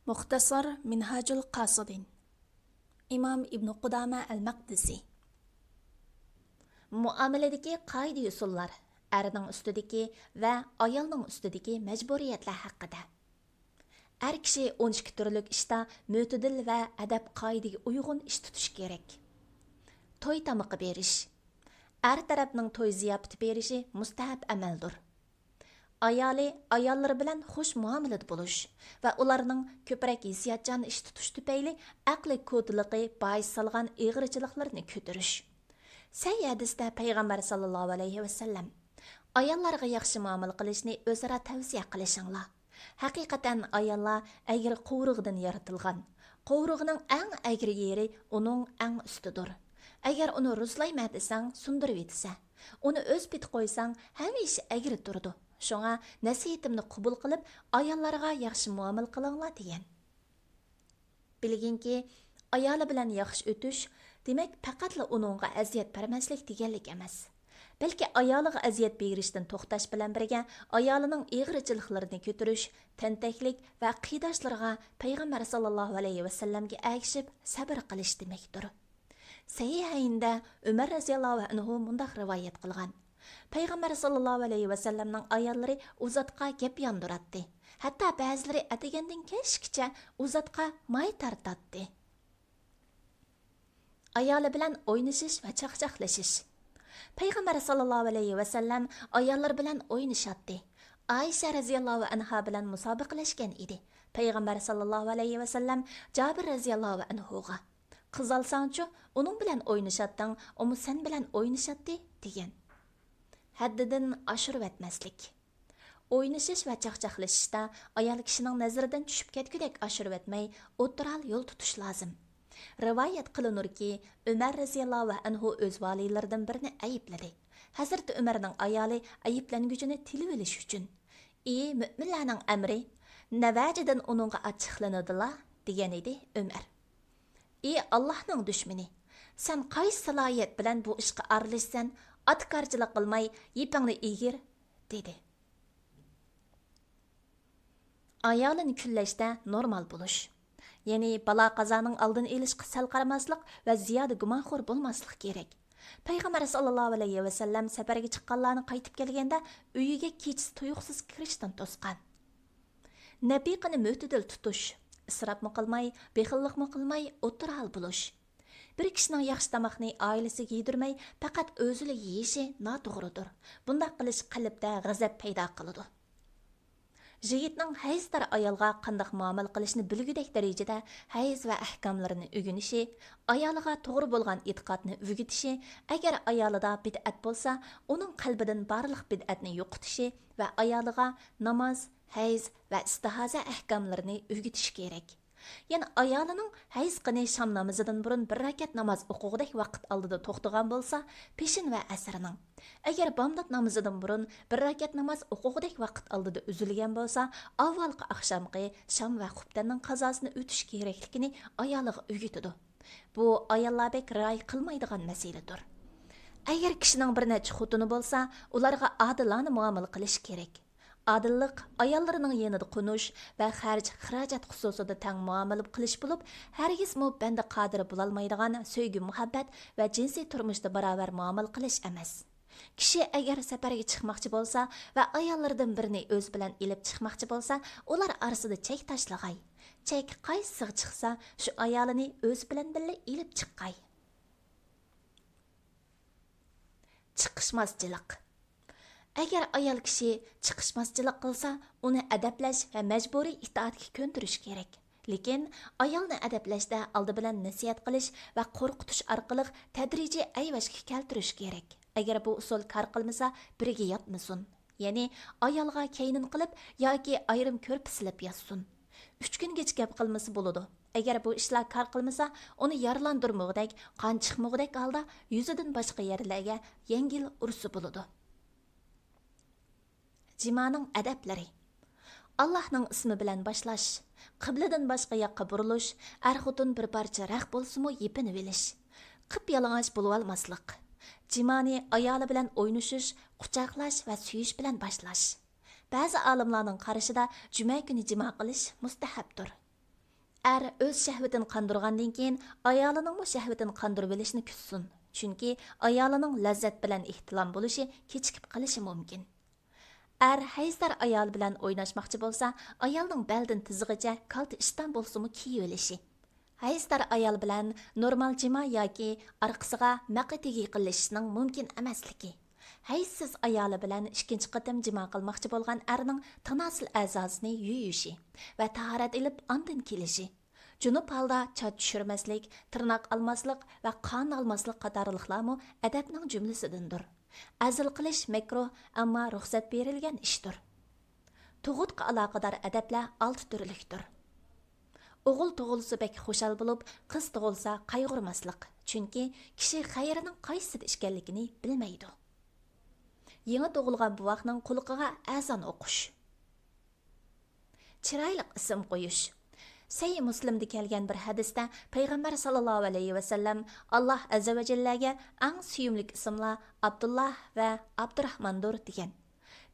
Muxtasar Minhajul Qasidin İmam İbn Qudama el-Maqdisi Muomaladagi qoida usullar erning ustidagi va ayolning ustidagi majburiyatlar haqida. Er kishi 12 turlik ishda mo'tadil va adab qoidaga uyg'un ish tutish kerak. To'y tamoqi berish. Er tarafning to'y ziyofati berishi mustahab amaldir. Ayollar bilan xush muomalada bo'lish va ularning ko'proq hissiyotchan ish tutish tufayli aqli kodligi bois solgan ig'richiliklarni ko'tarish. Sahih hadisda payg'ambar sallallohu alayhi vasallam ayollarga yaxshi muomala qilishni o'zaro tavsiya qilishinglar. Haqiqatan ayollar agir qo'rug'idan yaratilgan. Qo'rug'ining eng agir yeri uning eng ustidir. Agar uni ruslayma desang, sundirib etsa, uni o'z piti qo'ysang, hamisha agir turadi. Şoňa nasihatimni qabul qilib, ayollarga yaxshi muomala qilinglar degan. Bilginki, ayoli bilan yaxshi o'tish demak faqatla uningga aziyat bermaslik deganlik emas. Balki ayoliga aziyat berishdan to'xtash bilan birga ayolining ig'richiliklarini ko'tarish, tentaklik va qiydashlarga payg'ambar sallallohu alayhi vasallamga agishib sabr qilish demakdir. Sahihaynda Umar roziyallohu anhu mundaq rivoyat qilgan. Payg'ambar sallallohu alayhi vasallamning ayollari uzatqa gap yondiratdi. Hatto ba'zilari atagandan kechgacha uzatqa may tartatdi. Ayoli bilan o'ynashish va chaqchaqlashish. Payg'ambar sallallohu alayhi vasallam ayollar bilan o'ynashatdi. Aisha raziyallohu anha bilan musobaqalashgan edi. Payg'ambar sallallohu alayhi vasallam Jabir raziyallohu anhuga qiz olsangchi, uning bilan o'ynashatding, u sen bilan o'ynashatdi degan. Haddidan oshirib etmaslik. O'ynashish va chaqchaqlashishda ayol kishining nazaridan tushib ketgudek oshirib etmay, o'tiral yo'l tutish lozim. Rivoyat qilinurki, Umar roziyallohu anhu o'z valilaridan birini aybladi. Hazrat Umarning ayoli ayblanguvchini tilib olish uchun: "Ey mu'minlarning amri, navajidan uningga achchiqlanadilar" degan edi Umar. "Ey Allohning dushmani, sen qaysi salohiyat bilan bu ishga aralashsan? Atkarchilik qilmay, yipingni egir" dedi. Ayolini kullashda normal bo'lish. Ya'ni balo qazoning oldini olishga sal qaramaslik va ziyoda gumonxo'r bo'lmaslik kerak. Payg'ambar sallallohu alayhi vasallam safarga chiqqanlarni qaytib kelganda uyiga kechasi tuyuqsiz kirishdan to'sgan. Nabiqani mo'tadil tutish, isrofmi qilmay, bexillikmi qilmay, o'tiral bo'lish. Bir kishining yaxshi tamoqni oilasiga yedirmay, faqat o'zini yeyishi noto'g'ridir. Bunday qilish qalbda g'azab paydo qiladi. Yigitning hayzdor ayolga qanday muomala qilishni bilgudek darajada hayz va ahkomlarini o'rganishi, ayoliga to'g'ri bo'lgan e'tiqodni o'rgatishi, agar ayolida bid'at bo'lsa, uning qalbidan barliq bid'atni yo'qotishi va ayoliga namoz, hayz va istihoza ahkomlarini o'rgatish kerak. Yani ayolining hayz qini sham namozidan burun bir rakat namoz o'qig'idek vaqt oldida to'xtagan bo'lsa, peshin va asrning. Agar bomdod namozidan burun bir rakat namoz o'qig'idek vaqt oldida uzilgan bo'lsa, avvalgi oqshomgi sham va xubtanning qazosini o'tish kerakligini ayoliga o'rgatadi. Bu ayollarbek rioya qilmaydigan masaladir. Agar kishining bir necha xotini bo'lsa, ularga odilona muomala qilish kerak. Adillik ayollarning yanida qo'nish va xarajat xususida tang muomala qilish bo'lib, hargiz banda qodir bo'lolmaydigan sevgi, muhabbat va jinsiy turmushda barobar muomala qilish emas. Kishi agar safarga chiqmoqchi bo'lsa va ayollardan birini o'z bilan ilib chiqmoqchi bo'lsa, ular orasida chek tashlag'ay. Chek qaysiga chiqsa, shu ayolini o'z bilan birga ilib chiqqay. Chiqishmaschilik. Agar ayol kishi chiqishmaschilik qilsa, uni adablash va majburiy itoatga ko'ndirish kerak. Lekin ayolni adablashda oldi bilan nasihat qilish va qo'rqitish orqali tadrijiy ayvashga keltirish kerak. Agar bu usul kor qilmasa, biriga yotmasin. Ya'ni ayolga kaynin qilib yoki ayrim ko'rpa silib yotsin. 3 kungacha gap qilmasa bo'ladi. Agar bu ishlar kor qilmasa, uni yaralandirmoqdek, qon chiqmoqdek holda yuzidan boshqa yerlarga yengil ursa bo'ladi. Jimaning adablari. Allohning ismi bilan boshlash, qibladan boshqa yoqqa burilish, xotin bir parcha raq bo'lsa-mu yepini velish, qip yalang'och bo'lib olmaslik. Jimani ayoli bilan o'ynashish, quchoqlash va suyish bilan boshlash. Ba'zi olimlarning qarashida juma kuni jima qilish mustahabdir. Er öz şəhvətini qandırğandan keyin ayolının bu şəhvətini qandırıb bilishni küssün. Çünki ayolının lazzat bilan ihtilam bo'lishi kechikib qolishi mumkin. Er hayzdar ayol bilan o'ynashmoqchi bo'lsa, ayolning beldan tizig'icha kalta ishdan bo'lsa-mu kiyib olishi. Hayzdar ayol bilan normal jima yoki orqasiga maqitigi qilishining mumkin emasligi. Haysiz ayoli bilan ikkinchi qatam jima qilmoqchi bo'lgan erning tanasul a'zosini yuyishi va tahorat ilib ondan kelishi. Junub holda chat tushirmaslik, tirnoq almaslik va qon almaslik qatorliqlarmi adabning jumlasidandir. Azil qilish makruh, ammo ruxsat berilgan ishdir. Tug'utga aloqador adablar 6 turlikdir. O'g'il tug'ilsa bek xushal bo'lib, qiz tug'ilsa qayg'urmaslik. Chunki kishi xayrining qaysida ekanligini bilmaydi. Yangi tug'ilgan buvoqning quliqiga azon o'qish. Chiroyli ism qo'yish. Sahih Muslimda kelgan bir hadisda Payg'ambar sallallohu alayhi va sallam Alloh azza va jallaga eng suyumli ismlar Abdullah va Abdurahmondir degan.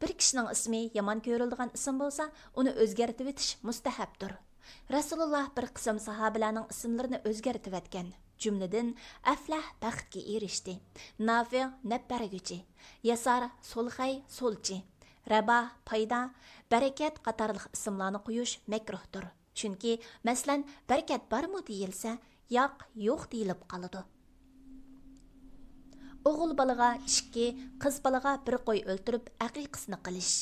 Bir kishining ismi yomon ko'riladigan ism bo'lsa, uni o'zgartirib etish mustahabdir. Rasululloh bir qism sahobalarning ismlarini o'zgartirib etgan. Jumladan Aflah baxtga erishdi, Nafi nabbarguchi, Yasar solxay solchi, Rabah payda, barakat qatorliq ismlarni qo'yish makruhdir. Chunki masalan barakat bormi deyilsa, yo'q deyilib qoladi. O'g'il balaga 2, qiz balaga 1 qo'y o'ltirib aqiqasini qilish.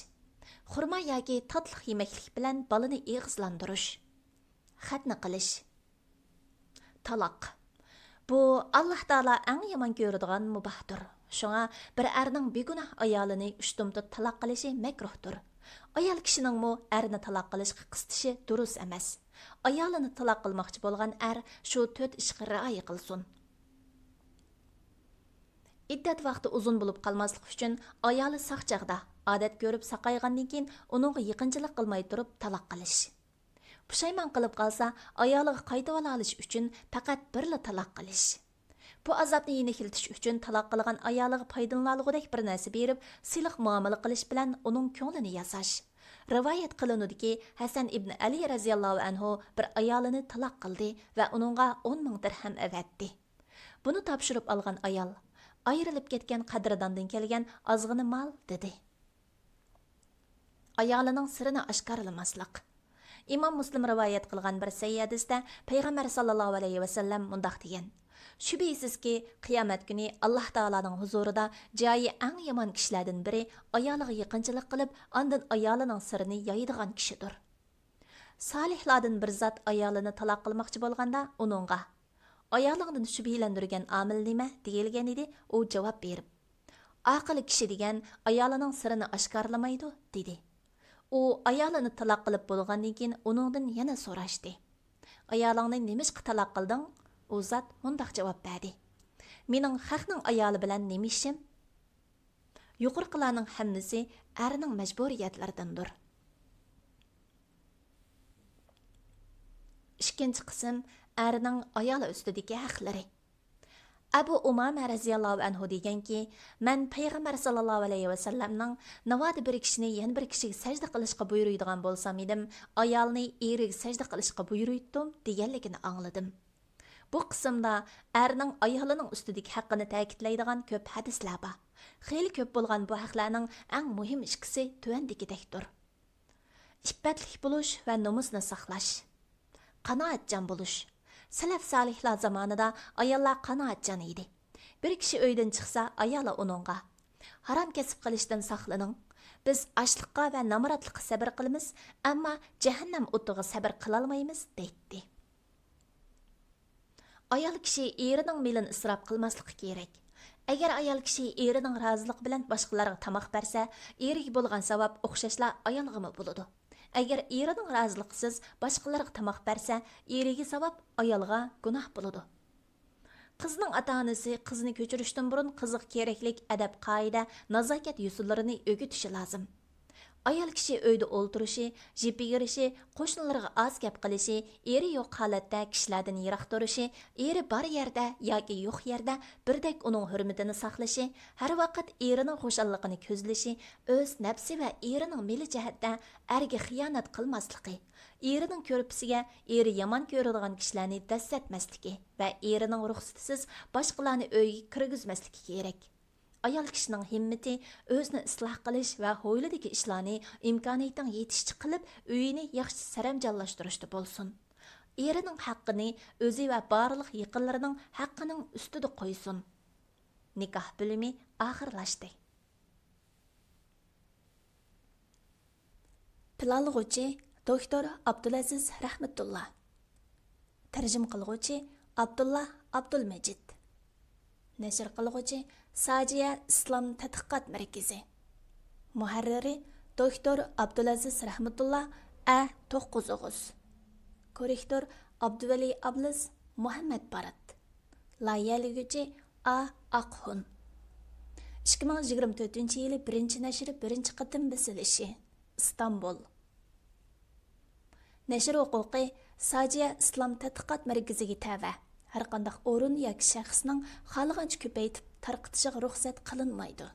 Xurmo yoki tatliq yemaklik bilan balani eg'izlantirish. Xatna qilish. Taloq. Bu Alloh taolo eng yomon ko'radigan mubahdir. Shunga bir erning begunoh ayolini ushtumda taloq qilishi makruhdir. Ayol kishining mo erni taloq qilishga qistishi durust emas. Ayolini taloq qilmoqchi bo'lgan er shu 4 ishga rioya qilsin. İddat vaqti uzun bo'lib qolmaslik uchun ayoli saq chaqda odat ko'rib saqaygandan keyin uningga yaqinchilik qilmay turib taloq qilish. Pushaymon qilib qolsa, ayoliga qaytib olish uchun faqat birla taloq qilish. Bu azobni yengiltish uchun taloq qilgan ayoliga foydalanilgudek bir narsa berib, siliq muomala qilish bilan uning ko'nglini yasash. Rivoyat qilinadiki, Hasan ibn Ali radhiyallohu anhu bir ayolini taloq qildi va uningga 10 ming dirham avatdi. Buni topshirib olgan ayol ayrilib ketgan qadrdondan kelgan ozg'ina mol dedi. Ayolining sirini oshkorlamaslik. Imom Muslim rivoyat qilgan bir sahih hadisda Payg'ambar sallallohu alayhi va sallam mundaq degan: Shubhisizki, qiyomat kuni Alloh taolaning huzurida joyi eng yomon kishilardan biri ayoliga yaqinchilik qilib, ondan ayolining sirini yoyadigan kishidir. Solihlardan bir zot ayolini taloq qilmoqchi bo'lganda uningga ayolingdan shubhilantirgan omil nima deyilgan edi, u javob berib: Aql kishi degan ayolining sirini oshkorlamaydi dedi. U ayolini taloq qilib bo'lgandan keyin uningdan yana so'rashdi: Ayolingni nimishqa taloq qilding? U zot mundaq javob berdi: Mening haqning ayoli bilan nima ishim? Yuqorqilarning hammasi erning majburiyatlaridandir. Ikkinchi qism erning ayoli ustidagi haqlari. Abu Umama radhiyallohu anhu deganki, men Payg'ambar sallallohu alayhi va sallamning navoda bir kishini yana bir kishiga sajda qilishga buyuradigan bo'lsam edim, ayolni eriga sajda qilishga buyurdim deganligini angladim. Bu qismda erning ayolining ustidagi haqqini ta'kidlaydigan ko'p hadislar bor. Xeyli ko'p bo'lgan bu haqlarning eng muhim ikkisi tuvandagidekdir. İffetlik bo'lish va nomusni saqlash. Qanoatchan bo'lish. Salaf solihlar zamonida ayollar qanoatchan edi. Bir kishi uydan chiqsa, ayoli uningga: Harom kasb qilishdan saqlaning. Biz ochliqqa va namoratlikqa sabr qilamiz, ammo jahannam o'tiga sabr qila olmaymiz deydi. Ayol kishi erining melini isrof qilmasligi kerak. Agar ayol kishi erining roziligi bilan boshqalarga tamoq bersa, eriga bo'lgan savob o'xshashla ayolga bo'ladi. Agar erining roziligisiz boshqalarga tamoq bersa, eriga savob, ayolga gunoh bo'ladi. Qizning ota-onasi qizni ko'chirishdan burun qiziq keraklik adab qoida, nazokat usullarini o'rgatishi lozim. Ayol kishi uyda o'ltirishi, jipiga yurishi, qo'shnilarga oz gap qilishi, eri yo'q holatda kishilardan yiroq turishi, eri bor yerda yoki yo'q yerda birdek uning hurmatini saqlashi, har vaqt erining xo'shalligini ko'zlashi, o'z nafsi va erining meli jihatda erga xiyonat qilmasligi, erining ko'rpisiga eri yomon ko'radigan kishilarni dastatmasligi va erining ruxsatisiz boshqalarni uyga kirgizmasligi kerak. Ayol kishining himmati o'zini isloh qilish va hovlidagi ishlarni imkoniyating yetishicha qilib, uyini yaxshi saramjonlashtirishda bo'lsin. Erining haqqini o'zi va barliq yaqinlarining haqqining ustida qo'ysin. Nikoh bo'limi oxirlashdi. Planlag'uvchi doktor Abdulaziz Rahmatullah. Tarjim qilguvchi Abdullah Abdulmajid. Nashr qilguvchi Sajiya İslam Tədqiqat Mərkəzi. Muharriri Doktor Abdulaziz Rahmatullah A9 Oğuz. Korrektor Abduvali Abliz Muhammed Barat. Layihəligücü A Aqhun. 2024 yılı 1. nəşri 1. qatım bəsilişi. İstanbul. Nəşr huquqi Sajiya İslam Tədqiqat Mərkəziga təvə. Hər qandaq o'rin yoki shaxsning xohlagancha ko'paytib tarqatishiga ruxsat qilinmaydi.